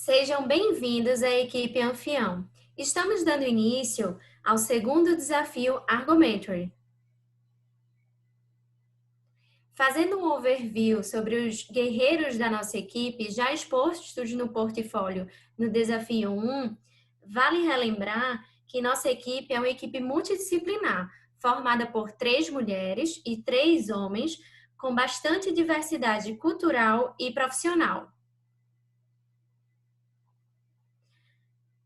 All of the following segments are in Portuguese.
Sejam bem-vindos à equipe Anfião. Estamos dando início ao segundo desafio Argumentary. Fazendo um overview sobre os guerreiros da nossa equipe já expostos no portfólio no desafio 1, vale relembrar que nossa equipe é uma equipe multidisciplinar, formada por 3 mulheres e 3 homens, com bastante diversidade cultural e profissional.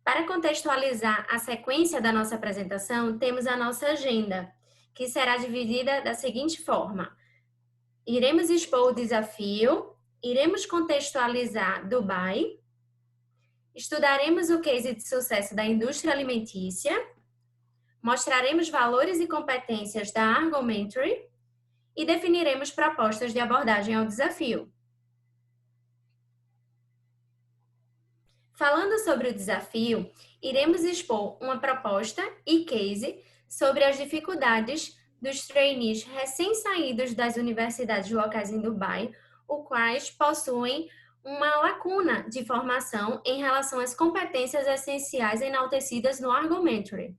Para contextualizar a sequência da nossa apresentação, temos a nossa agenda, que será dividida da seguinte forma: iremos expor o desafio, iremos contextualizar Dubai, estudaremos o case de sucesso da indústria alimentícia, mostraremos valores e competências da Argumentary e definiremos propostas de abordagem ao desafio. Falando sobre o desafio, iremos expor uma proposta e case sobre as dificuldades dos trainees recém-saídos das universidades locais em Dubai, os quais possuem uma lacuna de formação em relação às competências essenciais enaltecidas no Argumentary.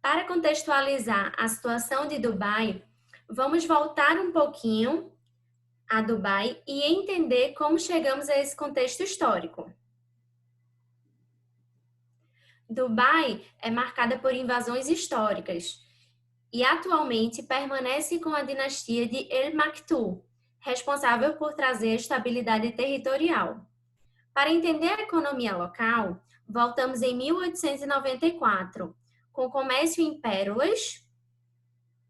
Para contextualizar a situação de Dubai, vamos voltar um pouquinho a Dubai e entender como chegamos a esse contexto histórico. Dubai é marcada por invasões históricas e atualmente permanece com a dinastia de El Maktoum, responsável por trazer estabilidade territorial. Para entender a economia local, voltamos em 1894, com o comércio em pérolas,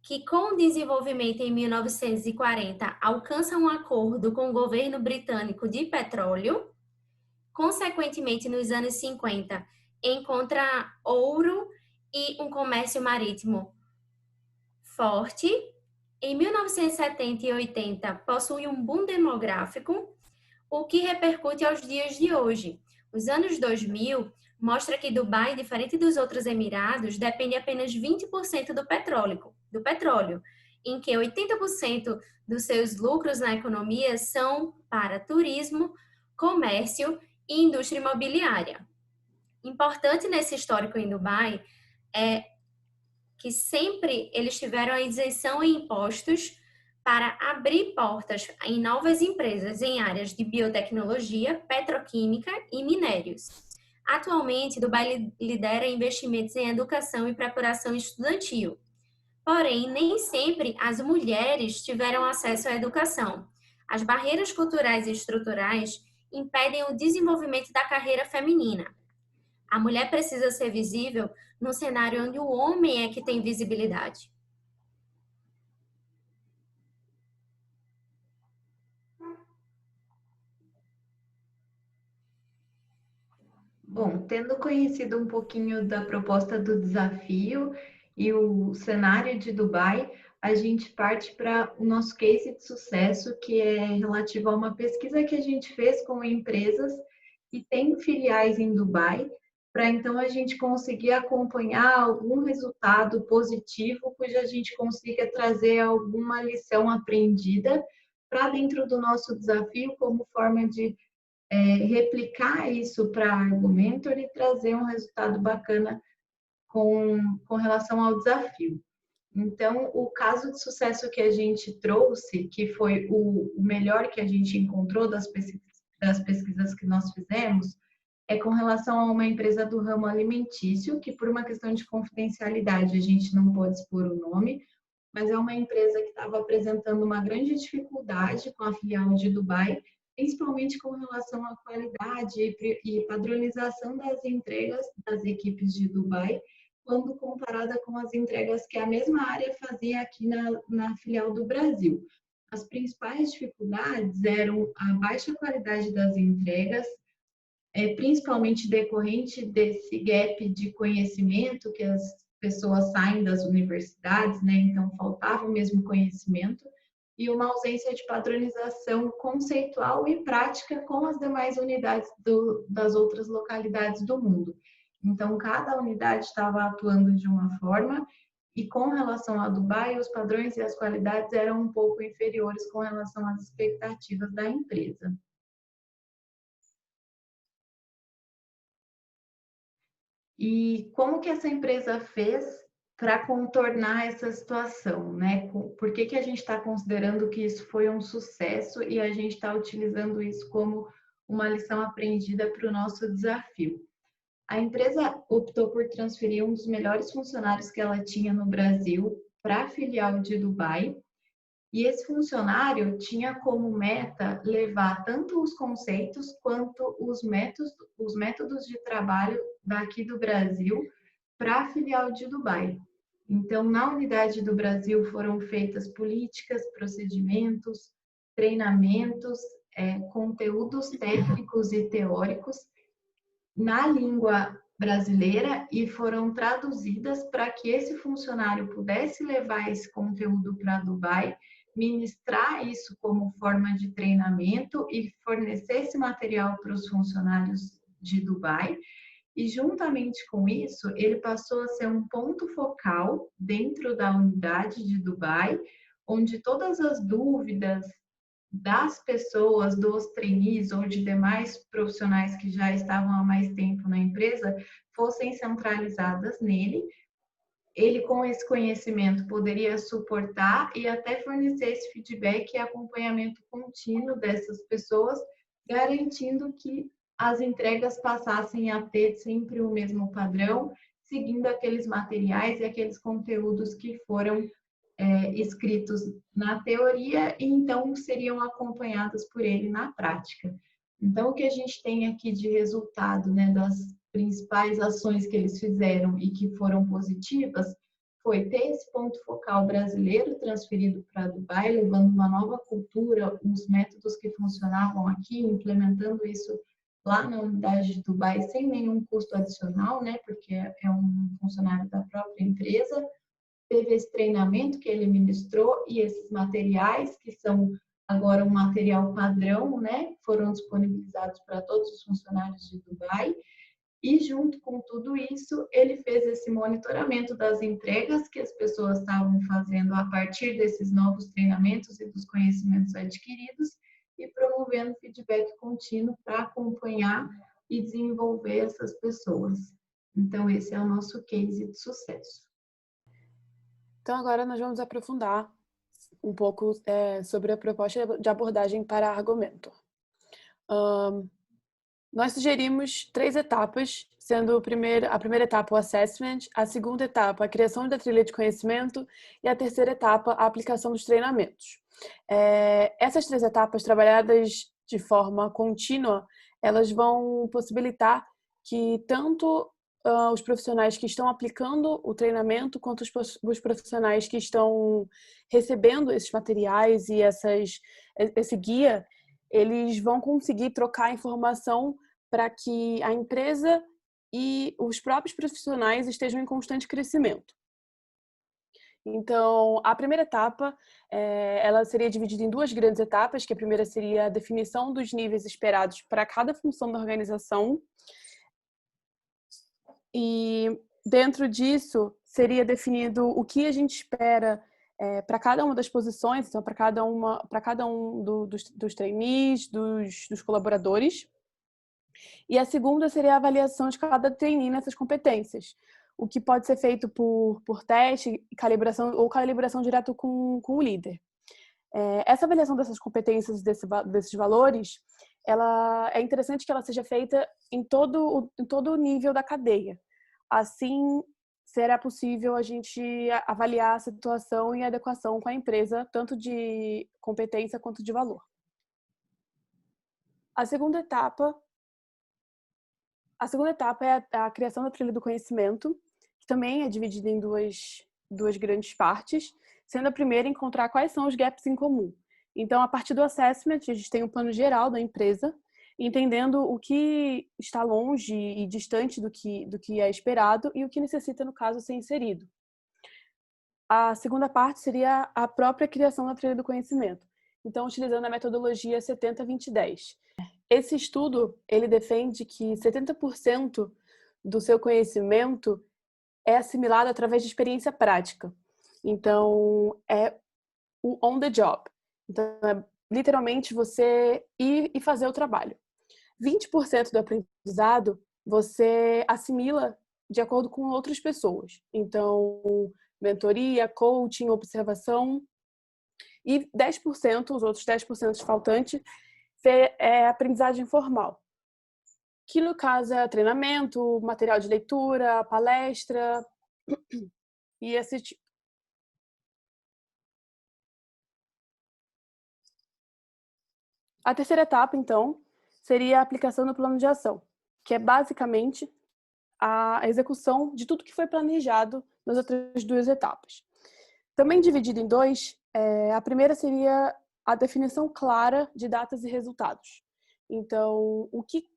que com o desenvolvimento em 1940 alcança um acordo com o governo britânico de petróleo. Consequentemente, nos anos 50, encontra ouro e um comércio marítimo forte. Em 1970 e 80, possui um boom demográfico, o que repercute aos dias de hoje. Os anos 2000 mostra que Dubai, diferente dos outros Emirados, depende apenas 20% do petróleo, em que 80% dos seus lucros na economia são para turismo, comércio e indústria imobiliária. Importante nesse histórico em Dubai é que sempre eles tiveram a isenção em impostos para abrir portas em novas empresas em áreas de biotecnologia, petroquímica e minérios. Atualmente, Dubai lidera investimentos em educação e preparação estudantil. Porém, nem sempre as mulheres tiveram acesso à educação. As barreiras culturais e estruturais impedem o desenvolvimento da carreira feminina. A mulher precisa ser visível num cenário onde o homem é que tem visibilidade. Bom, tendo conhecido um pouquinho da proposta do desafio e o cenário de Dubai, a gente parte para o nosso case de sucesso, que é relativo a uma pesquisa que a gente fez com empresas que têm filiais em Dubai, para então a gente conseguir acompanhar algum resultado positivo, cuja a gente consiga trazer alguma lição aprendida para dentro do nosso desafio, como forma de replicar isso para Argumentor e trazer um resultado bacana com relação ao desafio. Então, o caso de sucesso que a gente trouxe, que foi o melhor que a gente encontrou das pesquisas que nós fizemos, é com relação a uma empresa do ramo alimentício, que por uma questão de confidencialidade a gente não pode expor o nome, mas é uma empresa que estava apresentando uma grande dificuldade com a filial de Dubai, principalmente com relação à qualidade e padronização das entregas das equipes de Dubai, quando comparada com as entregas que a mesma área fazia aqui na filial do Brasil. As principais dificuldades eram a baixa qualidade das entregas, principalmente decorrente desse gap de conhecimento que as pessoas saem das universidades, né? Então faltava o mesmo conhecimento e uma ausência de padronização conceitual e prática com as demais unidades das outras localidades do mundo. Então cada unidade estava atuando de uma forma e com relação a Dubai, os padrões e as qualidades eram um pouco inferiores com relação às expectativas da empresa. E como que essa empresa fez para contornar essa situação, né? Por que a gente está considerando que isso foi um sucesso e a gente está utilizando isso como uma lição aprendida para o nosso desafio? A empresa optou por transferir um dos melhores funcionários que ela tinha no Brasil para a filial de Dubai. E esse funcionário tinha como meta levar tanto os conceitos quanto os métodos de trabalho daqui do Brasil para a filial de Dubai. Então, na unidade do Brasil foram feitas políticas, procedimentos, treinamentos, conteúdos técnicos e teóricos na língua brasileira e foram traduzidas para que esse funcionário pudesse levar esse conteúdo para Dubai, ministrar isso como forma de treinamento e fornecer esse material para os funcionários de Dubai. E juntamente com isso, ele passou a ser um ponto focal dentro da unidade de Dubai, onde todas as dúvidas das pessoas, dos trainees ou de demais profissionais que já estavam há mais tempo na empresa, fossem centralizadas nele. Ele, com esse conhecimento, poderia suportar e até fornecer esse feedback e acompanhamento contínuo dessas pessoas, garantindo que as entregas passassem a ter sempre o mesmo padrão, seguindo aqueles materiais e aqueles conteúdos que foram escritos na teoria e então seriam acompanhados por ele na prática. Então, o que a gente tem aqui de resultado, né, das principais ações que eles fizeram e que foram positivas, foi ter esse ponto focal brasileiro transferido para Dubai, levando uma nova cultura, uns métodos que funcionavam aqui, implementando isso lá na unidade de Dubai sem nenhum custo adicional, né, porque é um funcionário da própria empresa. Teve esse treinamento que ele ministrou e esses materiais, que são agora um material padrão, né? Foram disponibilizados para todos os funcionários de Dubai. E junto com tudo isso, ele fez esse monitoramento das entregas que as pessoas estavam fazendo a partir desses novos treinamentos e dos conhecimentos adquiridos e promovendo feedback contínuo para acompanhar e desenvolver essas pessoas. Então, esse é o nosso case de sucesso. Então, agora nós vamos aprofundar um pouco sobre a proposta de abordagem para argumento. Nós sugerimos 3 etapas, sendo a primeira etapa o assessment, a segunda etapa a criação da trilha de conhecimento e a terceira etapa a aplicação dos treinamentos. Essas 3 etapas, trabalhadas de forma contínua, elas vão possibilitar que tanto os profissionais que estão aplicando o treinamento quanto os profissionais que estão recebendo esses materiais e esse guia, eles vão conseguir trocar informação para que a empresa e os próprios profissionais estejam em constante crescimento. Então, a primeira etapa, ela seria dividida em 2 grandes etapas, que a primeira seria a definição dos níveis esperados para cada função da organização. E dentro disso, seria definido o que a gente espera para cada uma das posições, então para cada um dos trainees, dos colaboradores. E a segunda seria a avaliação de cada trainee nessas competências, o que pode ser feito por teste, calibração ou calibração direto com o líder. Essa avaliação dessas competências, desses valores, é interessante que ela seja feita em todo o nível da cadeia. Assim, será possível a gente avaliar a situação e a adequação com a empresa, tanto de competência quanto de valor. A segunda etapa é a criação da trilha do conhecimento, que também é dividida em duas grandes partes, sendo a primeira encontrar quais são os gaps em comum. Então, a partir do assessment, a gente tem um plano geral da empresa, entendendo o que está longe e distante do que é esperado e o que necessita, no caso, ser inserido. A segunda parte seria a própria criação da trilha do conhecimento. Então, utilizando a metodologia 70-20-10. Esse estudo, ele defende que 70% do seu conhecimento é assimilado através de experiência prática. Então, é o on the job. Então, é literalmente você ir e fazer o trabalho. 20% do aprendizado você assimila de acordo com outras pessoas. Então, mentoria, coaching, observação. E 10%, os outros 10% faltantes, é aprendizagem formal. Que no caso é treinamento, material de leitura, palestra e esse tipo. A terceira etapa, então, seria a aplicação do plano de ação, que é basicamente a execução de tudo que foi planejado nas outras duas etapas. Também dividido em dois, a primeira seria a definição clara de datas e resultados. Então, o que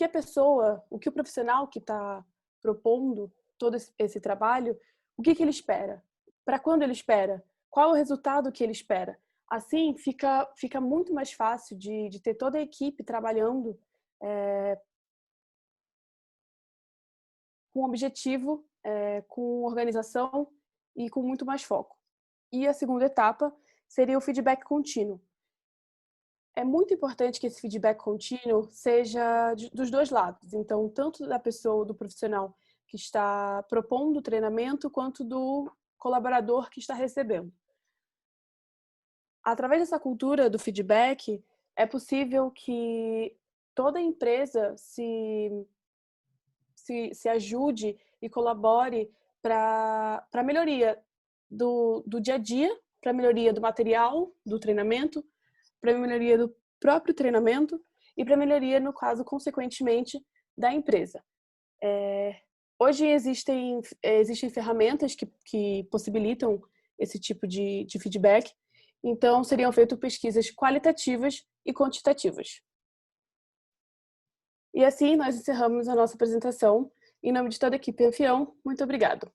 a pessoa, o que o profissional que está propondo todo esse trabalho, o que ele espera? Para quando ele espera? Qual é o resultado que ele espera? Assim, fica muito mais fácil de ter toda a equipe trabalhando com objetivo, com organização e com muito mais foco. E a segunda etapa seria o feedback contínuo. É muito importante que esse feedback contínuo seja dos dois lados. Então, tanto da pessoa, do profissional que está propondo o treinamento, quanto do colaborador que está recebendo. Através dessa cultura do feedback, é possível que toda empresa se ajude e colabore para a melhoria do dia a dia, para a melhoria do material do treinamento, para a melhoria do próprio treinamento e para a melhoria, no caso, consequentemente, da empresa. Hoje existem ferramentas que possibilitam esse tipo de feedback, então seriam feitas pesquisas qualitativas e quantitativas. E assim nós encerramos a nossa apresentação. Em nome de toda a equipe Anfião, muito obrigado.